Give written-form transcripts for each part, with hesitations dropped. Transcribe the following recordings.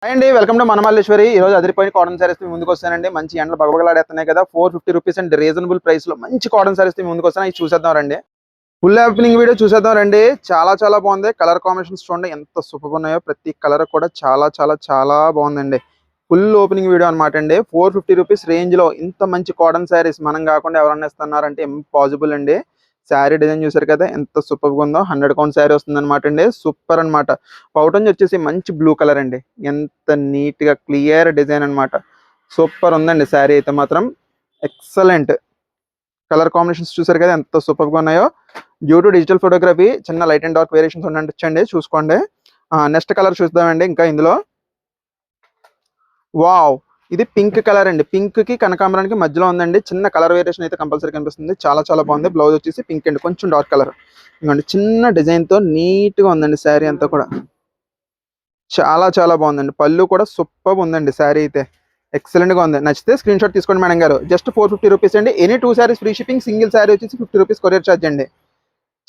Hi అండి, welcome to మన మల్లేశ్వరి. ఈ రోజు అదిరిపోయిన కాటన్ సారీస్ ముందుకు వస్తానండి. మంచి ఎండలు బగబగలాడేస్తున్నాయి కదా. 450 రూపీస్ అండి, రీజనబుల్ ప్రైస్ లో మంచి కాటన్ సారీస్ ముందుకు వస్తాను. ఇది చూసేద్దాం రండి. ఫుల్ ఓపెనింగ్ వీడియో చూసేద్దాం రండి. చాలా బాగుంది. కలర్ కాంబినేషన్స్ చూడండి ఎంత సూపర్ ఉన్నాయో. ప్రతి కలర్ కూడా చాలా బాగుందండి. ఫుల్ ఓపెనింగ్ వీడియో అనమాట అండి. 450 రూపీస్ రేంజ్ లో ఇంత మంచి కాటన్ సారీస్ మనం కాకుండా ఎవరన్నా ఇస్తున్నారంటే ఇంపాసిబుల్ అండి. శారీ డిజైన్ చూసారు కదా ఎంత సూపర్ గా ఉందో. 100 కౌంట్ శారీ వస్తుంది అనమాట అండి. సూపర్ అనమాట. పౌటంజ్ వచ్చేసి మంచి బ్లూ కలర్ అండి. ఎంత నీట్ గా క్లియర్ డిజైన్ అనమాట. సూపర్ ఉందండి శారీ అయితే మాత్రం. ఎక్సలెంట్ కలర్ కాంబినేషన్స్ చూసారు కదా ఎంత సూపర్ గా ఉన్నాయో. డ్యూ టు డిజిటల్ ఫోటోగ్రఫీ చిన్న లైట్ అండ్ డార్క్ వేరియేషన్స్ ఉండొచ్చండి, చూసుకోండి. నెక్స్ట్ కలర్ చూద్దామండి. ఇంకా ఇందులో వావ్, ఇది పింక్ కలర్ అండి. పింక్ కి కనకాంబరానికి మధ్యలో ఉందండి. చిన్న కలర్ వేరియేషన్ అయితే కంపల్సరీ కనిపిస్తుంది. చాలా బాగుంది. బ్లౌజ్ వచ్చేసి పింక్ అండి, కొంచెం డార్క్ కలర్. ఇంకోండి చిన్న డిజైన్ తో నీట్ గా ఉందండి శారీ అంతా కూడా. చాలా బాగుందండి. పళ్ళు కూడా సూపర్ ఉందండి. శారీ అయితే ఎక్సలెంట్ గా ఉంది. నచ్చితే స్క్రీన్ షాట్ తీసుకోండి మేడం గారు. జస్ట్ 450 రూపీస్ అండి. Any 2 saris free shipping. Single sari వచ్చేసి 50 రూపీస్ కొరియర్ ఛార్జ్ అండి.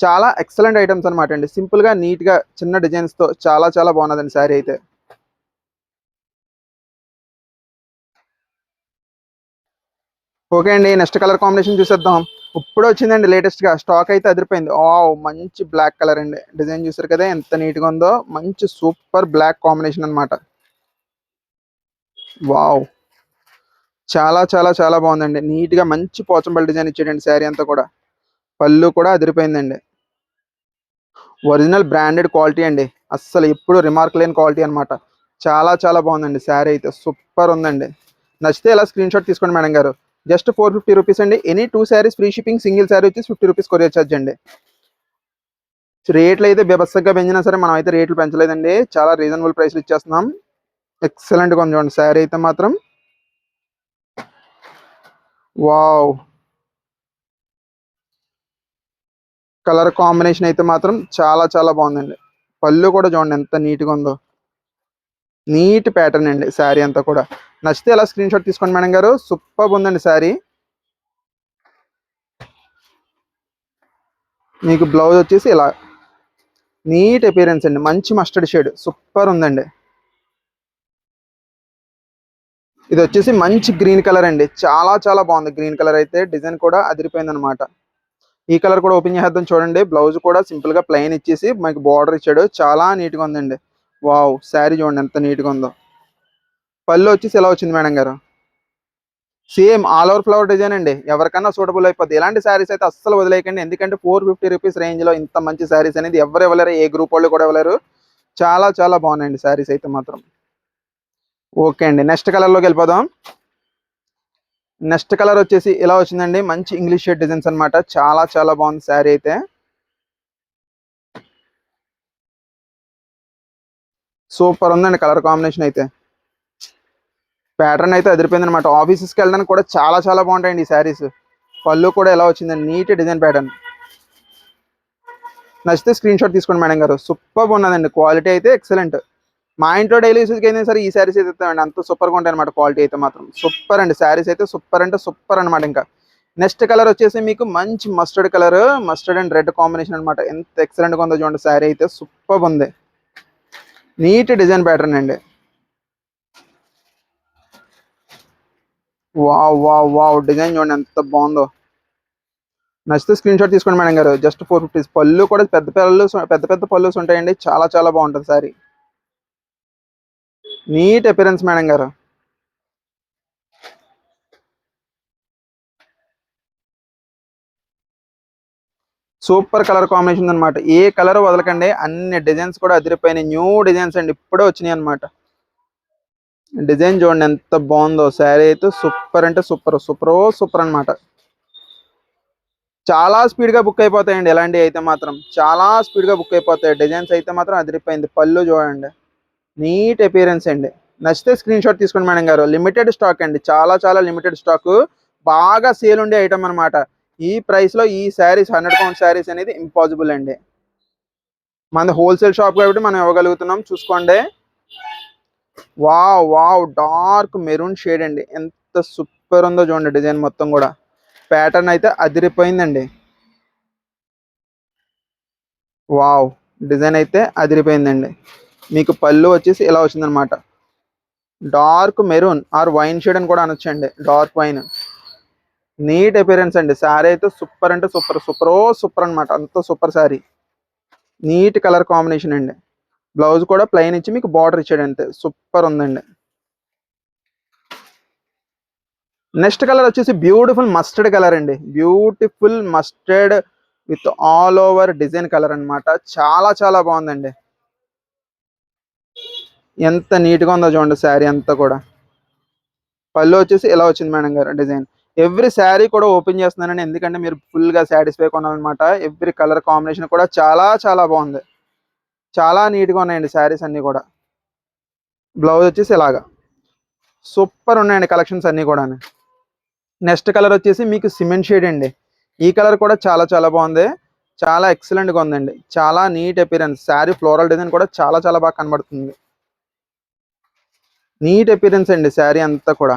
చాలా ఎక్సలెంట్ ఐటమ్స్ అనమాట అండి. సింపుల్ గా నీట్ గా చిన్న డిజైన్స్ తో చాలా బాగున్నదండి శారీ అయితే. ఓకే అండి, నెక్స్ట్ కలర్ కాంబినేషన్ చూసేద్దాం. ఇప్పుడు వచ్చిందండి లేటెస్ట్ గా. స్టాక్ అయితే అదిరిపోయింది. మంచి బ్లాక్ కలర్ అండి. డిజైన్ చూసారు కదా ఎంత నీట్ గా ఉందో. మంచి సూపర్ బ్లాక్ కాంబినేషన్ అనమాట. వావ్, చాలా బాగుందండి. నీట్ గా మంచి పోచంపల్లి డిజైన్ ఇచ్చేటండి శారీ అంతా కూడా. పళ్ళు కూడా అదిరిపోయిందండి. ఒరిజినల్ బ్రాండెడ్ క్వాలిటీ అండి. అస్సలు ఎప్పుడు రిమార్క్ లేని క్వాలిటీ అనమాట. చాలా బాగుందండి. శారీ అయితే సూపర్ ఉందండి. నచ్చితే ఇలా స్క్రీన్ షాట్ తీసుకోండి మేడం గారు. జస్ట్ 450 రూపీస్ అండి. Any 2 saris free shipping. Single sari వచ్చి 50 రూపీస్ కొరియర్ ఛార్జ్ అండి. రేట్లు అయితే బెబస్సగా పెంచినా సరే మనం అయితే రేట్లు పెంచలేదండి. చాలా రీజనబుల్ ప్రైస్లు ఇచ్చేస్తున్నాం. ఎక్సలెంట్ గా ఉంది చూడండి శారీ అయితే మాత్రం. వావ్, కలర్ కాంబినేషన్ అయితే మాత్రం చాలా బాగుందండి. పళ్ళు కూడా చూడండి ఎంత నీట్ గా ఉందో. నీట్ ప్యాటర్న్ అండి శారీ అంతా కూడా. నచ్చితే ఇలా స్క్రీన్ షాట్ తీసుకోండి మేడం గారు. సూపర్ ఉందండి శారీ. మీకు బ్లౌజ్ వచ్చేసి ఇలా నీట్ అపియరెన్స్ అండి. మంచి మస్టర్డ్ షేడ్ సూపర్ ఉందండి. ఇది వచ్చేసి మంచి గ్రీన్ కలర్ అండి. చాలా బాగుంది. గ్రీన్ కలర్ అయితే డిజైన్ కూడా అదిరిపోయింది అనమాట. ఈ కలర్ కూడా ఓపెన్ చేద్దాం చూడండి. బ్లౌజ్ కూడా సింపుల్ గా ప్లెయిన్ ఇచ్చేసి మనకి బార్డర్ ఇచ్చాడు. చాలా నీట్ గా ఉందండి. వావ్, శారీ చూడండి ఎంత నీట్ గా ఉందో. పళ్ళు వచ్చేసి ఎలా వచ్చింది మేడం గారు. Same all over flower design అండి. ఎవరికన్నా సూటబుల్ అయిపోద్ది. ఇలాంటి శారీస్ అయితే అస్సలు వదిలేయకండి. ఎందుకంటే 450 రూపీస్ రేంజ్ లో ఇంత మంచి శారీస్ అనేది ఎవరు ఇవ్వలేరు. ఏ గ్రూప్ వాళ్ళు కూడా ఇవ్వలేరు. చాలా బాగున్నాయండి శారీస్ అయితే మాత్రం. ఓకే అండి, నెక్స్ట్ కలర్ లోకి వెళ్ళిపోదాం. నెక్స్ట్ కలర్ వచ్చేసి ఇలా వచ్చిందండి. మంచి ఇంగ్లీష్ షేడ్ డిజైన్స్ అనమాట. చాలా బాగుంది శారీ అయితే. సూపర్ ఉందండి కలర్ కాంబినేషన్ అయితే. ప్యాటర్న్ అయితే అదిరిపోయింది అనమాట. ఆఫీసెస్కి వెళ్ళడానికి కూడా చాలా బాగుంటాయండి ఈ శారీస్. పళ్ళు కూడా ఎలా వచ్చిందండి. Neat design pattern. నచ్చితే స్క్రీన్ షాట్ తీసుకోండి మేడం గారు. సూపర్ ఉన్నదండి. క్వాలిటీ అయితే ఎక్సలెంట్. మా ఇంట్లో డైలీ యూస్కి అయినా సరే ఈ శారీస్ అయితే ఇస్తామండి. అంత సూపర్గా ఉంటాయి అనమాట. క్వాలిటీ అయితే మాత్రం సూపర్ అండి. శారీస్ అయితే సూపర్ అంటే సూపర్ అనమాట. ఇంకా నెక్స్ట్ కలర్ వచ్చేసి మీకు మంచి mustard colour, mustard and red combination అనమాట. ఎంత ఎక్సలెంట్ గా ఉందో చూడండి. శారీ అయితే సూపర్ ఉంది. నీట్ డిజైన్ ప్యాటర్న్ అండి. వావ్, డిజైన్ చూడండి ఎంత బాగుందో. నచ్చితే స్క్రీన్ షాట్ తీసుకోండి మేడం గారు. జస్ట్ 450. పళ్ళు కూడా పెద్ద పళ్ళుస్ ఉంటాయండి. చాలా బాగుంటుంది శారీ. నీట్ అపిరెన్స్ మేడం గారు. సూపర్ కలర్ కాంబినేషన్ అనమాట. ఏ కలర్ వదలకండి. అన్ని డిజైన్స్ కూడా అదిరిపోయినాయి. న్యూ డిజైన్స్ అండి, ఇప్పుడే వచ్చినాయి అనమాట. డిజైన్ చూడండి ఎంత బాగుందో. శారీ అయితే సూపర్ అంటే సూపర్ అనమాట. చాలా స్పీడ్ గా బుక్ అయిపోతాయండి ఇలాంటివి అయితే మాత్రం. చాలా స్పీడ్ గా బుక్ అయిపోతాయి. డిజైన్స్ అయితే మాత్రం అదిరిపోయింది. పళ్ళు చూడండి నీట్ అపియరెన్స్ అండి. నచ్చితే స్క్రీన్ షాట్ తీసుకోండి మేడం గారు. లిమిటెడ్ స్టాక్ అండి. చాలా లిమిటెడ్ స్టాక్. బాగా సేల్ ఉండే ఐటమ్ అనమాట. ఈ ప్రైస్ లో ఈ శారీస్ 100 కౌంట్ శారీస్ అనేది ఇంపాసిబుల్ అండి. మన హోల్సేల్ షాప్ కాబట్టి మనం ఇవ్వగలుగుతున్నాం. చూసుకోండి. వావ్, డార్క్ మెరూన్ షేడ్ అండి. ఎంత సూపర్ ఉందో చూడండి. డిజైన్ మొత్తం కూడా ప్యాటర్న్ అయితే అదిరిపోయిందండి. వావ్, డిజైన్ అయితే అదిరిపోయిందండి. మీకు పళ్ళు వచ్చేసి ఇలా వచ్చిందనమాట. Dark maroon or wine shade అని కూడా అనొచ్చండి, డార్క్ వైన్. నీట్ అపియరెన్స్ అండి. శారీ అయితే సూపర్ అంటే సూపర్, సూపర్ అనమాట, అంత super sari. Neat colour combination అండి. బ్లౌజ్ కూడా ప్లెయిన్ ఇచ్చి మీకు బార్డర్ ఇచ్చాడు అంతే, సూపర్ ఉందండి. నెక్స్ట్ కలర్ వచ్చేసి బ్యూటిఫుల్ మస్టర్డ్ కలర్ అండి. Beautiful mustard with all over design colour అన్నమాట. చాలా చాలా బాగుందండి. ఎంత నీట్ గా ఉందో చూడండి శారీ అంతా కూడా. పళ్ళు వచ్చేసి ఇలా వచ్చింది మేడం గారు డిజైన్. ఎవ్రీ శారీ కూడా ఓపెన్ చేస్తున్నానండి, ఎందుకంటే మీరు ఫుల్ గా సాటిస్ఫై కొనాలన్నమాట. ఎవ్రీ కలర్ కాంబినేషన్ కూడా చాలా చాలా బాగుంది. చాలా నీట్ గా ఉన్నాయండి శారీస్ అన్ని కూడా. బ్లౌజ్ వచ్చేసి ఇలాగా సూపర్ ఉన్నాయండి కలెక్షన్స్ అన్ని కూడా. నెక్స్ట్ కలర్ వచ్చేసి మీకు సిమెంట్ షేడ్ అండి. ఈ కలర్ కూడా చాలా చాలా బాగుంది, చాలా ఎక్సలెంట్ గా ఉందండి. చాలా neat appearance. Sari floral design కూడా చాలా చాలా బాగా కనబడుతుంది. నీట్ అపియరెన్స్ అండి శారీ అంతా కూడా.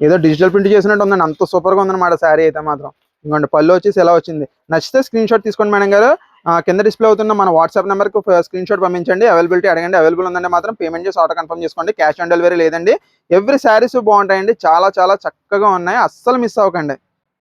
ఏదో డిజిటల్ ప్రింట్ చేసినట్టు ఉందండి, అంత సూపర్ గా ఉందన్నమాట శారీ అయితే మాత్రం. ఇంకోండి పళ్ళు వచ్చేసి ఎలా వచ్చింది. నచ్చితే స్క్రీన్ షాట్ తీసుకోండి మేడం గారు. కింద డిస్ప్లే అవుతున్న మన వాట్సాప్ నెంబర్కి స్క్రీన్ షాట్ పంపించండి. అవైలబిలిటీ అడగండి, అవైలబుల్ ఉందంటే మాత్రం పేమెంట్ చేసి ఆర్డర్ కన్ఫర్మ్ చేసుకోండి. క్యాష్ ఆన్ డెలివరీ లేదండి. ఎవ్రీ శారీస్ బాగుంటాయండి, చాలా చాలా చక్కగా ఉన్నాయి, అస్సలు మిస్ అవ్వకండి.